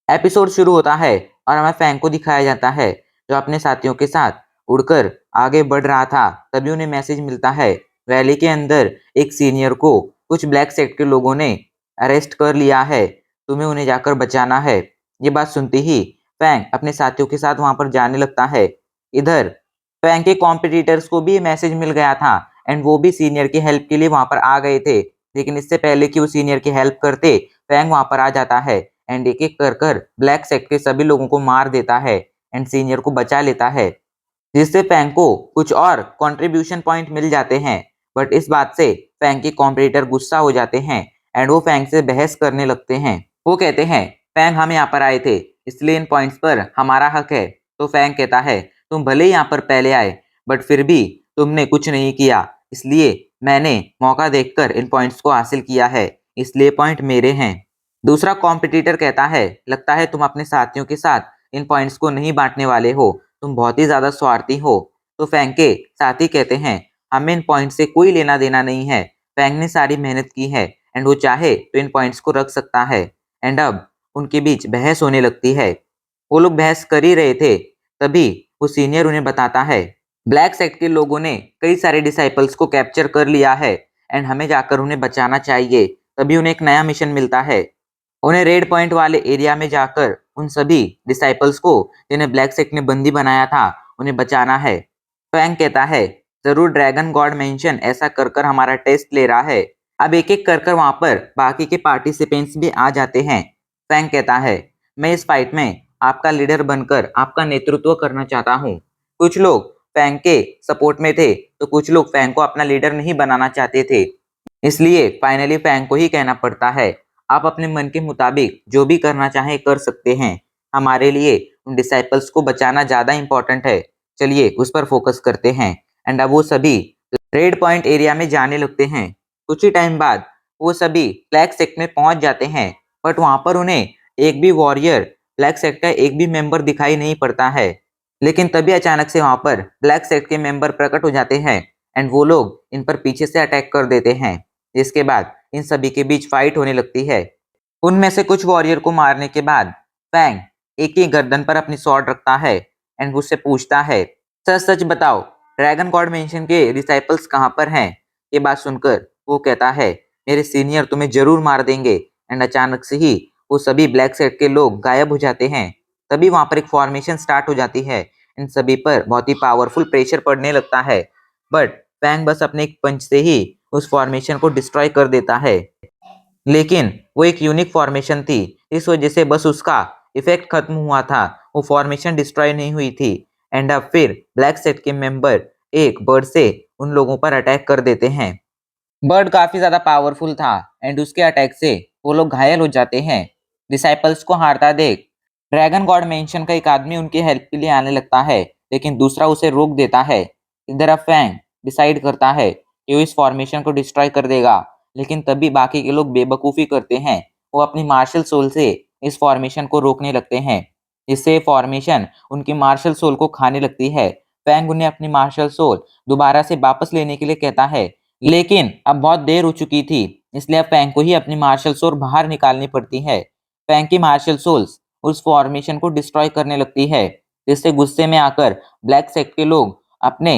Episode शुरू होता है और हमें फैंग को दिखाया जाता है जो अपने साथियों के साथ उड़कर आगे बढ़ रहा था। तभी उन्हें मैसेज मिलता है वैली के अंदर एक सीनियर को कुछ ब्लैक सेक्ट के लोगों ने अरेस्ट कर लिया है, तुम्हें उन्हें जाकर बचाना है। ये बात सुनते ही फैंग अपने साथियों के साथ वहां पर जाने लगता है। इधर फैंग के कॉम्पिटिटर्स को भी मैसेज मिल गया था एंड वो भी सीनियर की हेल्प के लिए वहां पर आ गए थे, लेकिन इससे पहले कि वो सीनियर की हेल्प करते फैंग वहां पर आ जाता है एंड एक एक कर कर ब्लैक सेक्ट के सभी लोगों को मार देता है एंड सीनियर को बचा लेता है, जिससे फैंग को कुछ और कंट्रीब्यूशन पॉइंट मिल जाते हैं। बट इस बात से फैंग के कॉम्पिटिटर गुस्सा हो जाते हैं एंड वो फैंग से बहस करने लगते हैं। वो कहते हैं फैंग हम यहाँ पर आए थे इसलिए इन पॉइंट्स पर हमारा हक है। तो फैंग कहता है तुम भले ही यहाँ पर पहले आए बट फिर भी तुमने कुछ नहीं किया, इसलिए मैंने मौका देखकर इन पॉइंट्स को हासिल किया है, इसलिए पॉइंट मेरे हैं। दूसरा कॉम्पिटिटर कहता है लगता है तुम अपने साथियों के साथ इन पॉइंट्स को नहीं बांटने वाले हो, तुम बहुत ही ज्यादा स्वार्थी हो। तो फैंग के साथी कहते हैं हमें इन पॉइंट से कोई लेना देना नहीं है, फैंग ने सारी मेहनत की है एंड वो चाहे तो इन पॉइंट्स को रख सकता है। एंड अब उनके बीच बहस होने लगती है। वो लोग बहस कर ही रहे थे तभी वो सीनियर उन्हें बताता है ब्लैक सेक्ट के लोगों ने कई सारे डिसाइपल्स को कैप्चर कर लिया है एंड हमें जाकर उन्हें बचाना चाहिए। तभी उन्हें एक नया मिशन मिलता है, उन्हें रेड पॉइंट वाले एरिया में जाकर उन सभी डिसाइपल्स को जिन्हें ब्लैक सेक्ट ने बंदी बनाया था उन्हें बचाना है। फैंग कहता है जरूर ड्रैगन गॉड मेंशन ऐसा कर कर हमारा टेस्ट ले रहा है। अब एक एक कर कर वहां पर बाकी के पार्टिसिपेंट्स भी आ जाते हैं। फैंग कहता है मैं इस फाइट में आपका लीडर बनकर आपका नेतृत्व करना चाहता हूँ। कुछ लोग फैंग के सपोर्ट में थे तो कुछ लोग फैंग को अपना लीडर नहीं बनाना चाहते थे, इसलिए फाइनली फैंग को ही कहना पड़ता है आप अपने मन के मुताबिक जो भी करना चाहें कर सकते हैं, हमारे लिए उन डिसाइपल्स को बचाना ज्यादा इंपॉर्टेंट है, चलिए उस पर फोकस करते हैं। एंड अब वो सभी रेड पॉइंट एरिया में जाने लगते हैं। कुछ ही टाइम बाद वो सभी ब्लैक सेक्ट में पहुंच जाते हैं बट वहां पर उन्हें एक भी वॉरियर ब्लैक सेक्ट का एक भी मेंबर दिखाई नहीं पड़ता है। लेकिन तभी अचानक से वहां पर ब्लैक सेक्ट के मेंबर प्रकट हो जाते हैं एंड वो लोग इन पर पीछे से अटैक कर देते हैं, जिसके बाद इन सभी के बीच फाइट होने लगती है। उनमें से कुछ वॉरियर को मारने के बाद फैंग एक ही गर्दन पर अपनी स्वॉर्ड रखता है एंड उससे पूछता है सच सच बताओ ड्रैगन गॉड मेंशन के डिसाइपल्स कहाँ पर हैं। ये बात सुनकर वो कहता है मेरे सीनियर तुम्हें जरूर मार देंगे। एंड अचानक से ही वो सभी ब्लैक सेट के लोग गायब हो जाते हैं। तभी वहां पर एक फॉर्मेशन स्टार्ट हो जाती है, इन सभी पर बहुत ही पावरफुल प्रेशर पड़ने लगता है बट फैंग बस अपने एक पंच से ही उस फॉर्मेशन को डिस्ट्रॉय कर देता है। लेकिन वो एक यूनिक फॉर्मेशन थी, इस वजह से बस उसका इफेक्ट खत्म हुआ था, वो फॉर्मेशन डिस्ट्रॉय नहीं हुई थी। एंड अब फिर ब्लैक सेट के मेंबर एक बर्ड से उन लोगों पर अटैक कर देते हैं। बर्ड काफी ज्यादा पावरफुल था एंड उसके अटैक से वो लोग घायल हो जाते हैं। डिसाइपल्स को हारता देख ड्रैगन गॉड मेंशन का एक आदमी उनकी हेल्प के लिए आने लगता है लेकिन दूसरा उसे रोक देता है। इधर अब फैंग डिसाइड करता है कि वो इस फॉर्मेशन को डिस्ट्रॉय कर देगा, लेकिन तभी बाकी के लोग बेवकूफ़ी करते हैं, वो अपनी मार्शल सोल से इस फॉर्मेशन को रोकने लगते हैं, जिससे फॉर्मेशन उनकी मार्शल सोल को खाने लगती है। फैंग उन्हें अपनी मार्शल सोल दोबारा से वापस लेने के लिए कहता है लेकिन अब बहुत देर हो चुकी थी, इसलिए अब फैंग को ही अपनी मार्शल सोल बाहर निकालनी पड़ती है। फैंग की मार्शल सोल्स उस फॉर्मेशन को डिस्ट्रॉय करने लगती है, जिससे गुस्से में आकर ब्लैक सेक्ट के लोग अपने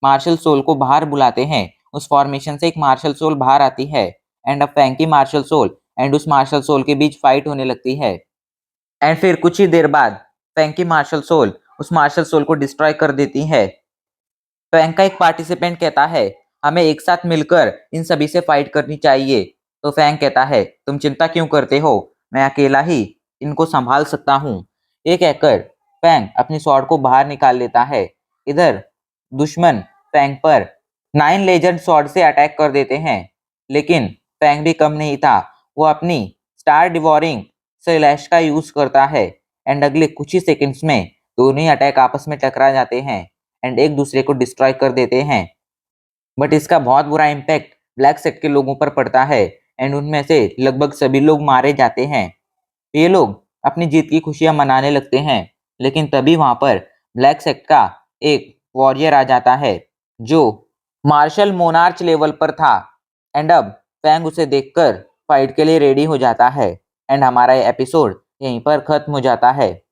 मार्शल सोल को बाहर बुलाते हैं। उस फॉर्मेशन से एक मार्शल सोल बाहर आती है एंड अब फैंग की मार्शल सोल एंड उस मार्शल सोल के बीच फाइट होने लगती है। एंड फिर कुछ ही देर बाद फैंग की मार्शल सोल उस मार्शल सोल को डिस्ट्रॉय कर देती है। फैंग का एक पार्टिसिपेंट कहता है हमें एक साथ मिलकर इन सभी से फाइट करनी चाहिए। तो फैंग कहता है तुम चिंता क्यों करते हो, मैं अकेला ही इनको संभाल सकता हूँ। ये कहकर फैंग अपनी स्वॉर्ड को बाहर निकाल लेता है। इधर दुश्मन फैंग पर 9 लेजेंड स्वॉर्ड से अटैक कर देते हैं, लेकिन फैंग भी कम नहीं था, वो अपनी स्टार डिवोरिंग स्लैश का यूज करता है एंड अगले कुछ ही सेकंड्स में दोनों ही अटैक आपस में टकरा जाते हैं एंड एक दूसरे को डिस्ट्रॉय कर देते हैं। बट इसका बहुत बुरा इम्पैक्ट ब्लैक सेक्ट के लोगों पर पड़ता है एंड उनमें से लगभग सभी लोग मारे जाते हैं। ये लोग अपनी जीत की खुशियां मनाने लगते हैं, लेकिन तभी वहां पर ब्लैक सेक्ट का एक वॉरियर आ जाता है जो मार्शल मोनार्च लेवल पर था एंड अब फैंग उसे देखकर फाइट के लिए रेडी हो जाता है एंड हमारा ये एपिसोड यहीं पर खत्म हो जाता है।